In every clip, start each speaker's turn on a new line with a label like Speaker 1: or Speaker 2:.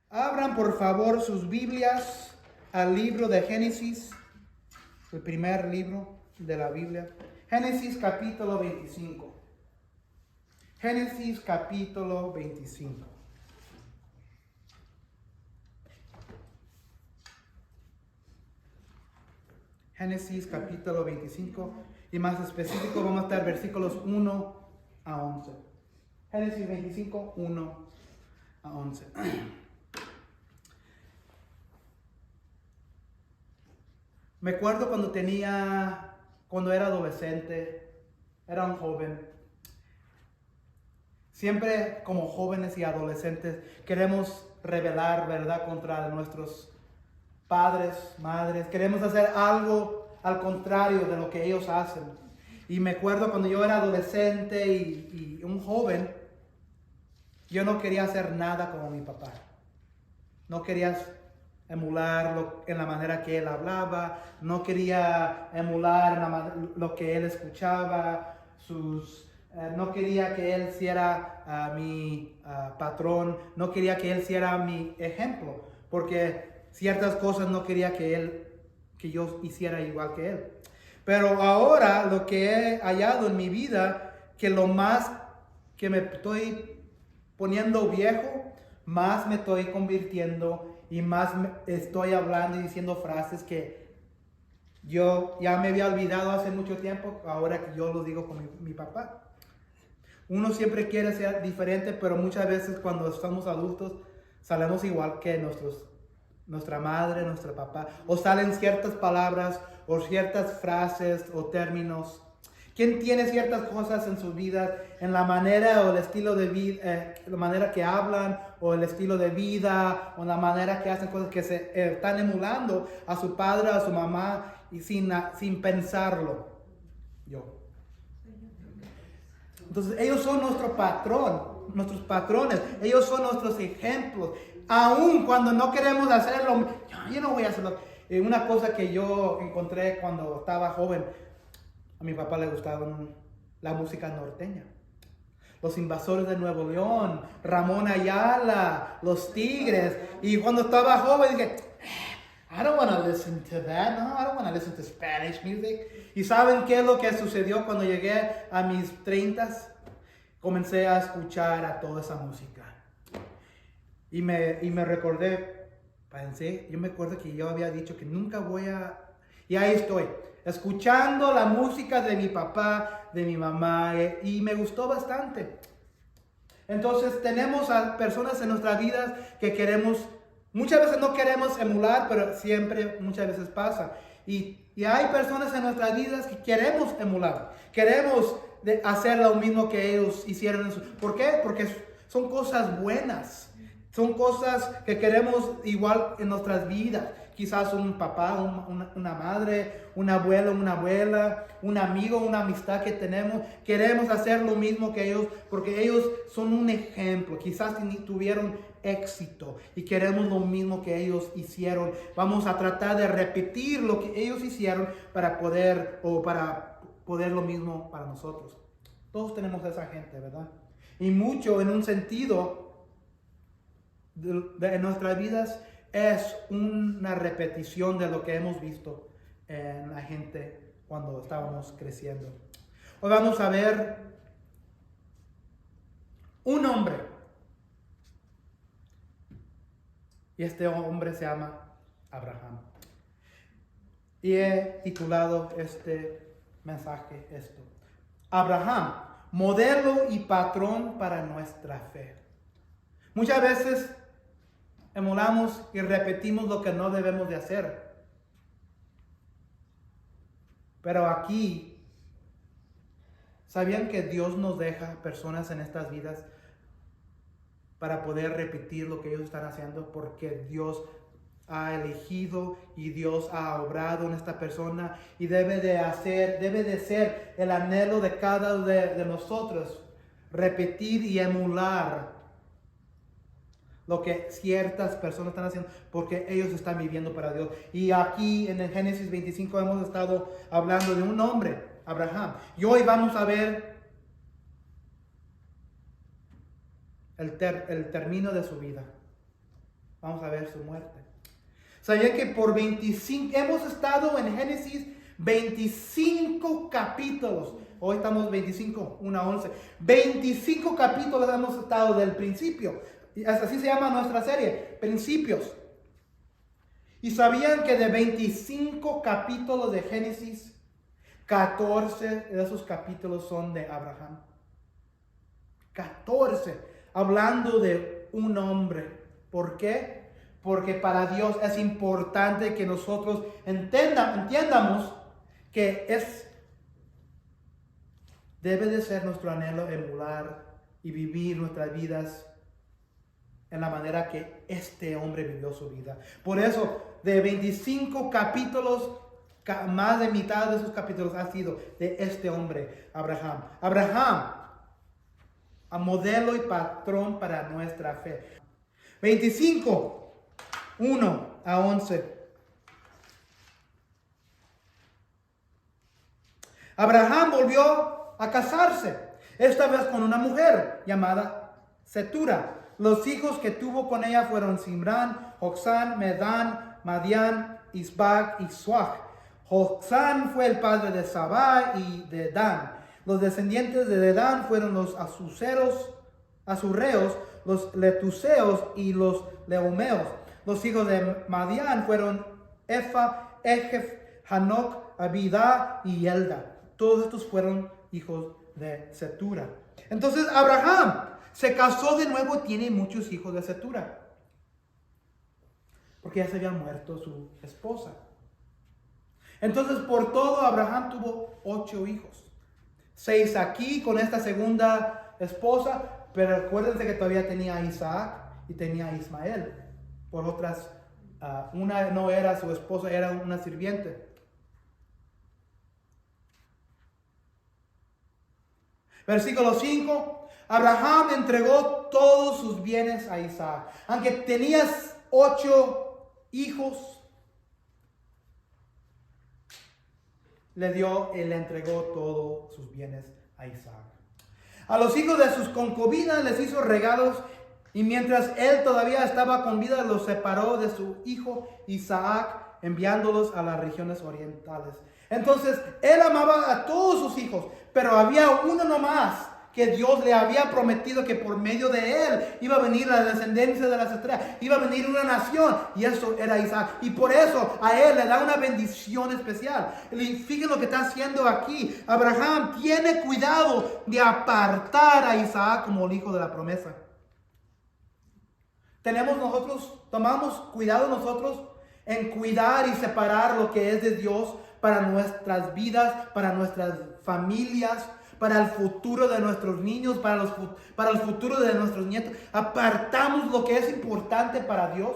Speaker 1: Abran por favor sus Biblias al libro de Génesis, el primer libro de la Biblia. Génesis capítulo 25. Génesis capítulo 25. Génesis capítulo 25 y más específico vamos a estar versículos 1 a 11. Génesis 25, 1 a 11. Me acuerdo cuando era adolescente, era un joven. Siempre como jóvenes y adolescentes queremos rebelar, ¿verdad?, contra nuestros padres, madres. Queremos hacer algo al contrario de lo que ellos hacen. Y me acuerdo cuando yo era adolescente y un joven, yo no quería hacer nada como mi papá. No quería emular en la manera que él hablaba, no quería emular lo que él escuchaba, no quería que él fuera mi patrón, no quería que él fuera mi ejemplo, porque ciertas cosas no quería que yo hiciera igual que él. Pero ahora lo que he hallado en mi vida, que lo más que me estoy poniendo viejo, más me estoy convirtiendo y más estoy hablando y diciendo frases que yo ya me había olvidado hace mucho tiempo, ahora que yo lo digo con mi papá. Uno siempre quiere ser diferente, pero muchas veces cuando somos adultos salimos igual que nuestra madre, nuestro papá, o salen ciertas palabras o ciertas frases o términos. ¿Quién tiene ciertas cosas en sus vidas, en la manera o el estilo de vida, la manera que hablan o el estilo de vida o la manera que hacen cosas que se están emulando a su padre, a su mamá y sin pensarlo? Yo. Entonces ellos son nuestro patrón, nuestros patrones, ellos son nuestros ejemplos. Aun cuando no queremos hacerlo, yo no voy a hacerlo. Una cosa que yo encontré cuando estaba joven, a mi papá le gustaba la música norteña. Los Invasores de Nuevo León, Ramón Ayala, Los Tigres. Y cuando estaba joven dije, I don't want to listen to that. No, I don't want to listen to Spanish music. ¿Y saben qué es lo que sucedió cuando llegué a mis 30s? Comencé a escuchar a toda esa música. Y me recordé, pensé, yo me acuerdo que yo había dicho que nunca voy a... Y ahí estoy, escuchando la música de mi papá, de mi mamá, y me gustó bastante. Entonces tenemos a personas en nuestras vidas que queremos, muchas veces no queremos emular, pero siempre, muchas veces pasa. Y hay personas en nuestras vidas que queremos emular, queremos hacer lo mismo que ellos hicieron. ¿Por qué? Porque son cosas buenas, son cosas que queremos igual en nuestras vidas. Quizás un papá, una madre, un abuelo, una abuela, un amigo, una amistad que tenemos. Queremos hacer lo mismo que ellos porque ellos son un ejemplo. Quizás ni tuvieron éxito y queremos lo mismo que ellos hicieron. Vamos a tratar de repetir lo que ellos hicieron para poder lo mismo para nosotros. Todos tenemos esa gente, ¿verdad? Y mucho en un sentido en nuestras vidas es una repetición de lo que hemos visto en la gente cuando estábamos creciendo. Hoy vamos a ver un hombre. Y este hombre se llama Abraham. Y he titulado este mensaje esto: Abraham, modelo y patrón para nuestra fe. Muchas veces emulamos y repetimos lo que no debemos de hacer. Pero aquí, ¿sabían que Dios nos deja personas en estas vidas para poder repetir lo que ellos están haciendo? Porque Dios ha elegido y Dios ha obrado en esta persona y debe de ser el anhelo de cada uno de nosotros, repetir y emular lo que ciertas personas están haciendo, porque ellos están viviendo para Dios. Y aquí en el Génesis 25 hemos estado hablando de un hombre, Abraham. Y hoy vamos a ver el término de su vida. vamos a ver su muerte. ¿Sabían que por 25, hemos estado en Génesis 25 capítulos? Hoy estamos 25, 1 a 11. 25 capítulos hemos estado del principio. Así se llama nuestra serie, Principios. ¿Y sabían que de 25 capítulos de Génesis, 14 de esos capítulos son de Abraham? 14, hablando de un hombre. ¿Por qué? Porque para Dios es importante que nosotros entiendamos que debe de ser nuestro anhelo emular y vivir nuestras vidas en la manera que este hombre vivió su vida. Por eso, de 25 capítulos, más de mitad de esos capítulos ha sido de este hombre, Abraham. Abraham, a modelo y patrón para nuestra fe. 25, 1 a 11. Abraham volvió a casarse, esta vez con una mujer llamada Setura. Los hijos que tuvo con ella fueron Simrán, Joksán, Medán, Madián, Isbac y Suach. Joksán fue el padre de Sabá y de Dan. Los descendientes de Dan fueron los asurreos, los letuseos y los leumeos. Los hijos de Madián fueron Efa, Ejef, Hanoc, Abidá y Elda. Todos estos fueron hijos de Setura. Entonces Abraham se casó de nuevo, tiene muchos hijos de Setura, porque ya se había muerto su esposa. Entonces por todo Abraham tuvo 8 hijos. 6 aquí con esta segunda esposa, pero recuérdense que todavía tenía a Isaac y tenía a Ismael. Por otras, una no era su esposa, era una sirviente. Versículo 5. Abraham entregó todos sus bienes a Isaac. Aunque tenías 8 hijos, le entregó todos sus bienes a Isaac. A los hijos de sus concubinas les hizo regalos, y mientras él todavía estaba con vida, los separó de su hijo Isaac, enviándolos a las regiones orientales. Entonces él amaba a todos sus hijos, pero había uno nomás que Dios le había prometido que por medio de él iba a venir la descendencia de las estrellas, iba a venir una nación, y eso era Isaac. Y por eso a él le da una bendición especial. Y fíjense lo que está haciendo aquí. Abraham tiene cuidado de apartar a Isaac como el hijo de la promesa. Tomamos cuidado nosotros en cuidar y separar lo que es de Dios para nuestras vidas, para nuestras familias, para el futuro de nuestros niños, para el futuro de nuestros nietos. Apartamos lo que es importante para Dios.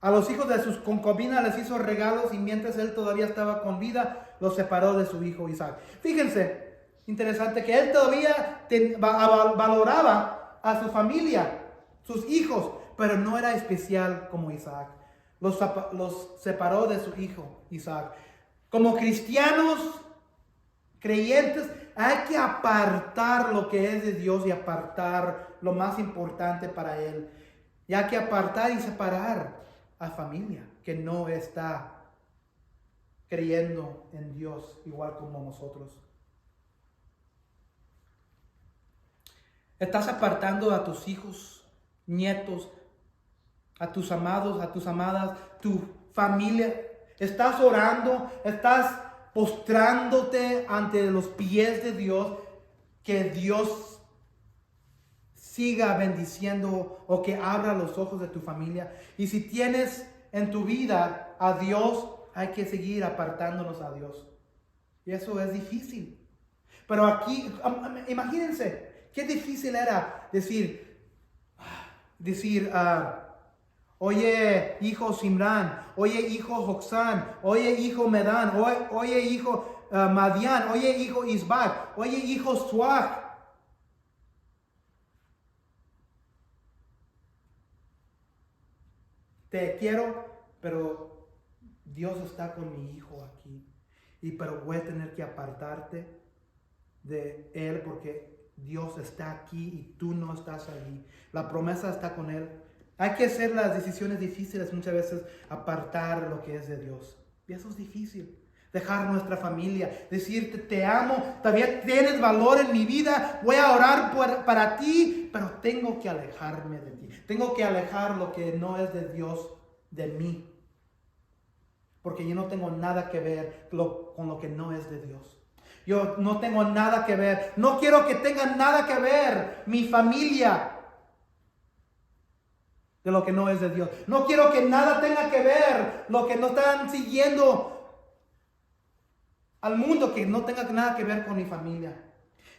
Speaker 1: A los hijos de sus concubinas les hizo regalos, y mientras él todavía estaba con vida, los separó de su hijo Isaac. Fíjense, interesante que él todavía valoraba a su familia, sus hijos, pero no era especial como Isaac. Los separó de su hijo Isaac. Como cristianos, creyentes, hay que apartar lo que es de Dios y apartar lo más importante para Él. Y hay que apartar y separar a familia que no está creyendo en Dios igual como nosotros. Estás apartando a tus hijos, nietos, a tus amados, a tus amadas, tu familia. Estás orando, estás postrándote ante los pies de Dios, que Dios siga bendiciendo o que abra los ojos de tu familia. Y si tienes en tu vida a Dios, hay que seguir apartándonos a Dios. Y eso es difícil. Pero aquí, imagínense, qué difícil era decir, oye, hijo Simrán, oye, hijo Joksán, oye, hijo Medán, oye, hijo Madián, oye, hijo Isbac, oye, hijo Suach. Te quiero, pero Dios está con mi hijo aquí. Pero voy a tener que apartarte de Él porque Dios está aquí y tú no estás allí. La promesa está con Él. Hay que hacer las decisiones difíciles muchas veces, apartar lo que es de Dios. Y eso es difícil. Dejar nuestra familia, decirte te amo, todavía tienes valor en mi vida, voy a orar para ti, pero tengo que alejarme de ti. Tengo que alejar lo que no es de Dios de mí. Porque yo no tengo nada que ver con lo que no es de Dios. Yo no tengo nada que ver. No quiero que tenga nada que ver mi familia de lo que no es de Dios. No quiero que nada tenga que ver lo que no están siguiendo al mundo, que no tenga nada que ver con mi familia.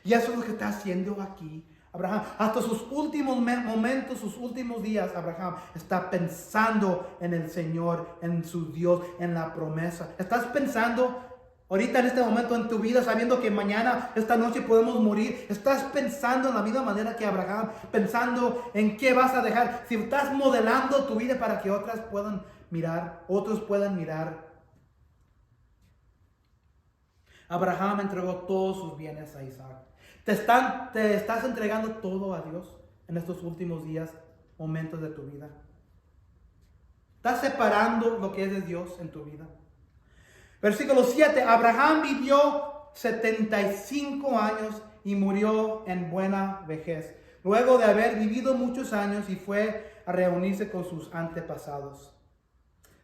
Speaker 1: Y eso es lo que está haciendo aquí Abraham. Hasta sus últimos momentos, sus últimos días, Abraham está pensando en el Señor, en su Dios, en la promesa. ¿Estás pensando ahorita en este momento en tu vida, sabiendo que mañana, esta noche podemos morir? ¿Estás pensando en la misma manera que Abraham, pensando en qué vas a dejar? Si estás modelando tu vida para que otros puedan mirar. Abraham entregó todos sus bienes a Isaac. ¿Te estás entregando todo a Dios en estos últimos días, momentos de tu vida? ¿Estás separando lo que es de Dios en tu vida? Versículo 7. Abraham vivió 75 años y murió en buena vejez, luego de haber vivido muchos años, y fue a reunirse con sus antepasados.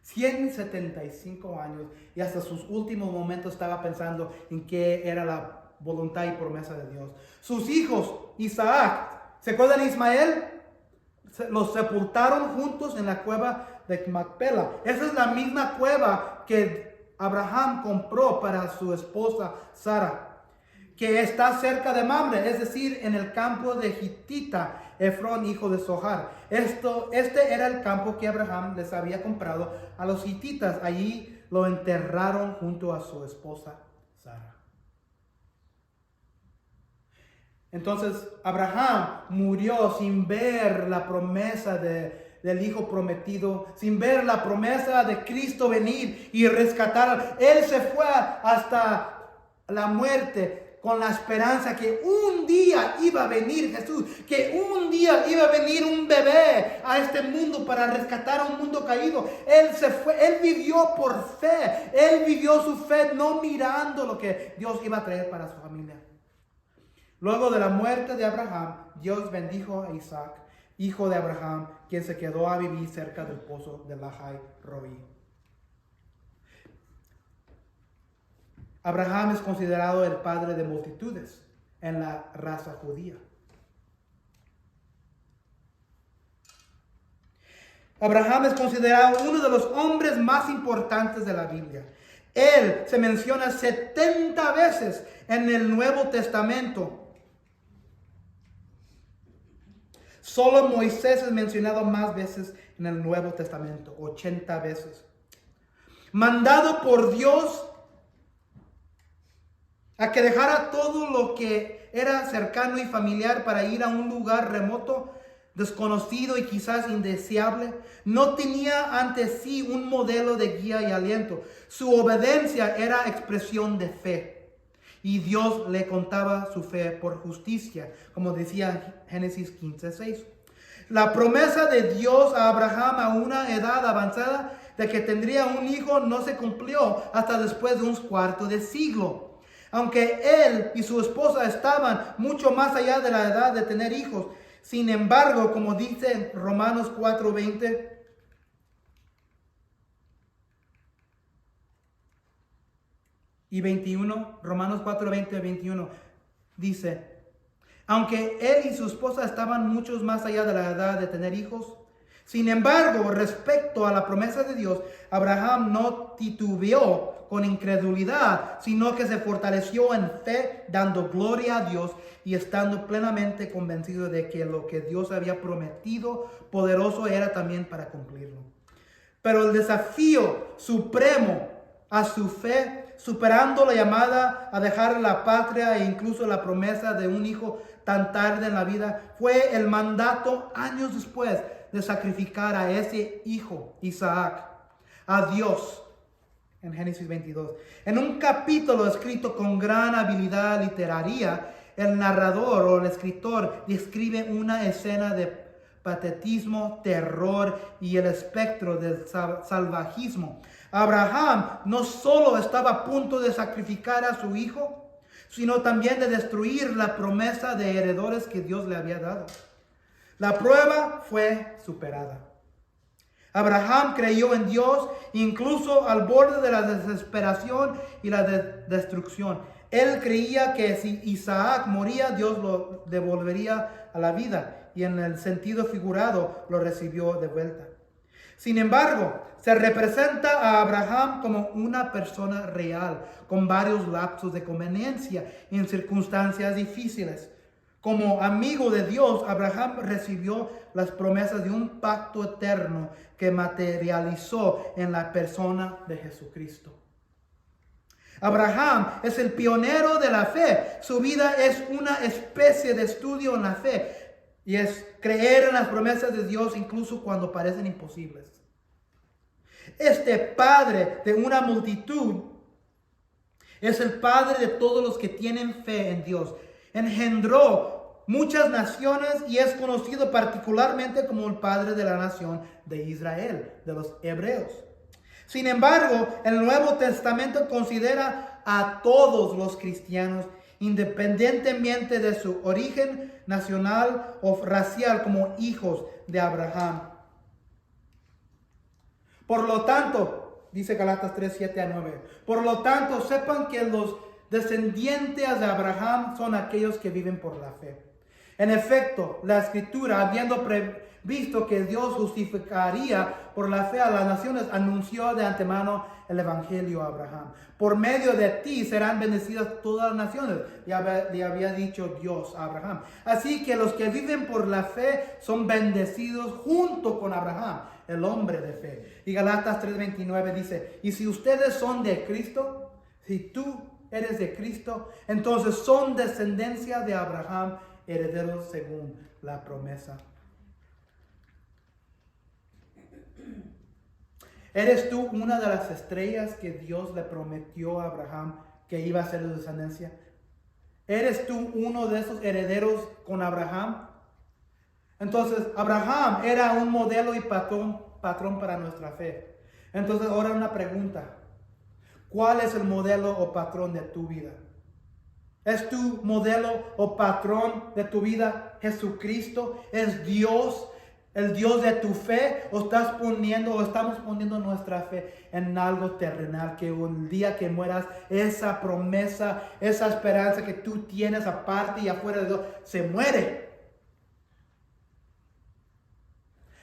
Speaker 1: 175 años, y hasta sus últimos momentos estaba pensando en qué era la voluntad y promesa de Dios. Sus hijos, Isaac, ¿se acuerdan de Ismael? Los sepultaron juntos en la cueva de Macpela. Esa es la misma cueva que Abraham compró para su esposa Sara, que está cerca de Mamre, es decir, en el campo de Hitita, Efrón, hijo de Zohar. Este era el campo que Abraham les había comprado a los hititas. Allí lo enterraron junto a su esposa Sara. Entonces Abraham murió sin ver la promesa del hijo prometido, sin ver la promesa de Cristo venir y rescatar. Él se fue hasta la muerte con la esperanza que un día iba a venir Jesús, que un día iba a venir un bebé a este mundo para rescatar a un mundo caído. Él se fue, él vivió por fe, él vivió su fe no mirando lo que Dios iba a traer para su familia. Luego de la muerte de Abraham, Dios bendijo a Isaac, hijo de Abraham, quien se quedó a vivir cerca del pozo de Lahai Roi. Abraham es considerado el padre de multitudes en la raza judía. Abraham es considerado uno de los hombres más importantes de la Biblia. Él se menciona 70 veces en el Nuevo Testamento. Solo Moisés es mencionado más veces en el Nuevo Testamento, 80 veces. Mandado por Dios a que dejara todo lo que era cercano y familiar para ir a un lugar remoto, desconocido y quizás indeseable. No tenía ante sí un modelo de guía y aliento. Su obediencia era expresión de fe. Y Dios le contaba su fe por justicia, como decía Génesis 15:6. La promesa de Dios a Abraham a una edad avanzada de que tendría un hijo no se cumplió hasta después de un cuarto de siglo. Aunque él y su esposa estaban mucho más allá de la edad de tener hijos. Sin embargo, como dice Romanos 4:20, y 21, Romanos 4:20 y 21, dice: aunque él y su esposa estaban muchos más allá de la edad de tener hijos, sin embargo, respecto a la promesa de Dios, Abraham no titubeó con incredulidad, sino que se fortaleció en fe, dando gloria a Dios y estando plenamente convencido de que lo que Dios había prometido, poderoso era también para cumplirlo. Pero el desafío supremo a su fe, superando la llamada a dejar la patria e incluso la promesa de un hijo tan tarde en la vida, fue el mandato años después de sacrificar a ese hijo, Isaac, a Dios. en Génesis 22. En un capítulo escrito con gran habilidad literaria, el narrador o el escritor describe una escena de patetismo, terror y el espectro del salvajismo. Abraham no solo estaba a punto de sacrificar a su hijo, sino también de destruir la promesa de heredores que Dios le había dado. La prueba fue superada. Abraham creyó en Dios incluso al borde de la desesperación y la destrucción. Él creía que si Isaac moría, Dios lo devolvería a la vida, y en el sentido figurado lo recibió de vuelta. Sin embargo, se representa a Abraham como una persona real, con varios lapsos de conveniencia en circunstancias difíciles. Como amigo de Dios, Abraham recibió las promesas de un pacto eterno que materializó en la persona de Jesucristo. Abraham es el pionero de la fe. Su vida es una especie de estudio en la fe y es creer en las promesas de Dios incluso cuando parecen imposibles. Este padre de una multitud es el padre de todos los que tienen fe en Dios. Engendró muchas naciones y es conocido particularmente como el padre de la nación de Israel, de los hebreos. Sin embargo, el Nuevo Testamento considera a todos los cristianos, independientemente de su origen nacional o racial, como hijos de Abraham. Por lo tanto, dice Galatas 3, 7 a 9, por lo tanto, sepan que los descendientes de Abraham son aquellos que viven por la fe. En efecto, la Escritura, habiendo previsto que Dios justificaría por la fe a las naciones, anunció de antemano el Evangelio a Abraham. Por medio de ti serán bendecidas todas las naciones, le había dicho Dios a Abraham. Así que los que viven por la fe son bendecidos junto con Abraham, el hombre de fe. Y Galatas 3:29 dice, y si ustedes son de Cristo, si tú eres de Cristo, entonces son descendencia de Abraham, herederos según la promesa. ¿Eres tú una de las estrellas que Dios le prometió a Abraham que iba a ser de descendencia? ¿Eres tú uno de esos herederos con Abraham? Entonces, Abraham era un modelo y patrón para nuestra fe. Entonces, ahora una pregunta. ¿Cuál es el modelo o patrón de tu vida? ¿Es tu modelo o patrón de tu vida Jesucristo? ¿Es Dios, el Dios de tu fe? ¿O estamos poniendo nuestra fe en algo terrenal? Que un día que mueras, esa promesa, esa esperanza que tú tienes aparte y afuera de Dios, se muere.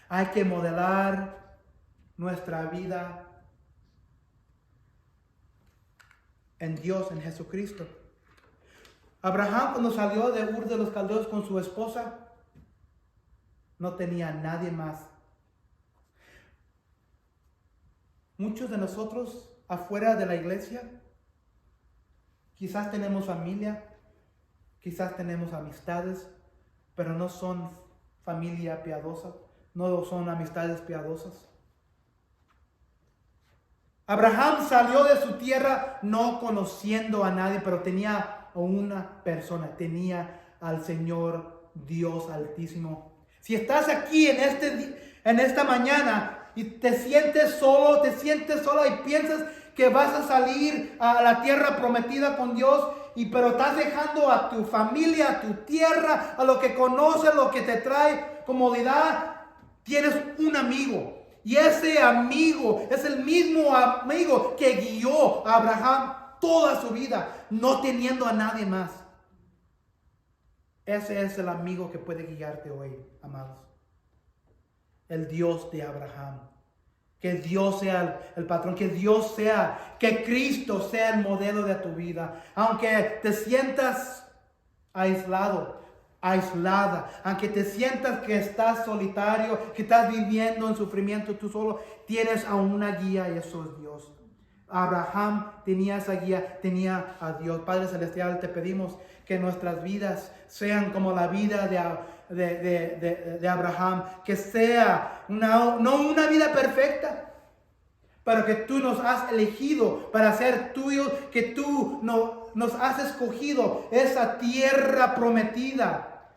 Speaker 1: Hay que modelar nuestra vida en Dios, en Jesucristo. Abraham, cuando salió de Ur de los Caldeos con su esposa, no tenía nadie más. Muchos de nosotros afuera de la iglesia, quizás tenemos familia, quizás tenemos amistades, pero no son familia piadosa, no son amistades piadosas. Abraham salió de su tierra no conociendo a nadie, pero tenía a una persona, tenía al Señor Dios Altísimo. Si estás aquí en esta mañana y te sientes solo, te sientes sola y piensas que vas a salir a la tierra prometida con Dios, pero estás dejando a tu familia, a tu tierra, a lo que conoces, lo que te trae comodidad, tienes un amigo. Y ese amigo es el mismo amigo que guió a Abraham toda su vida, no teniendo a nadie más. Ese es el amigo que puede guiarte hoy, amados. El Dios de Abraham. Que Dios sea el patrón, que Cristo sea el modelo de tu vida. Aunque te sientas aislada, aunque te sientas que estás solitario, que estás viviendo en sufrimiento tú solo, tienes a una guía y eso es Dios. Abraham tenía esa guía, tenía a Dios. Padre Celestial, te pedimos que nuestras vidas sean como la vida de Abraham, que sea no una vida perfecta, pero que tú nos has elegido para ser tuyos, que tú nos has escogido esa tierra prometida.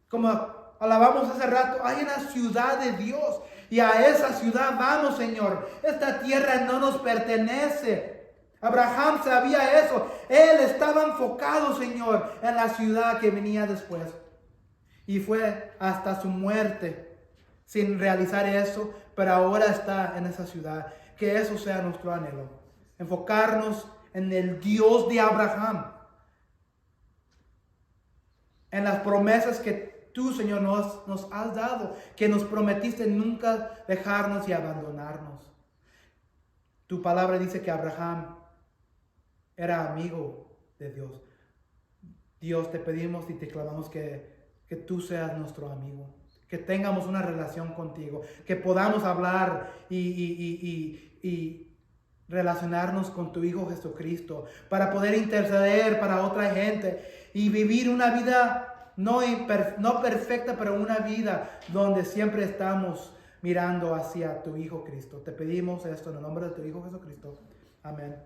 Speaker 1: Como alabamos hace rato, hay una ciudad de Dios y a esa ciudad vamos, Señor. Esta tierra no nos pertenece. Abraham sabía eso. Él estaba enfocado, Señor, en la ciudad que venía después. Y fue hasta su muerte sin realizar eso, pero ahora está en esa ciudad. Que eso sea nuestro anhelo. Enfocarnos en el Dios de Abraham. En las promesas que tú, Señor, nos has dado. Que nos prometiste nunca dejarnos y abandonarnos. Tu palabra dice que Abraham era amigo de Dios. Dios, te pedimos y te clamamos que tú seas nuestro amigo. Que tengamos una relación contigo. Que podamos hablar y relacionarnos con tu Hijo Jesucristo. Para poder interceder para otra gente. Y vivir una vida no perfecta, pero una vida donde siempre estamos mirando hacia tu Hijo Cristo. Te pedimos esto en el nombre de tu Hijo Jesucristo. Amén.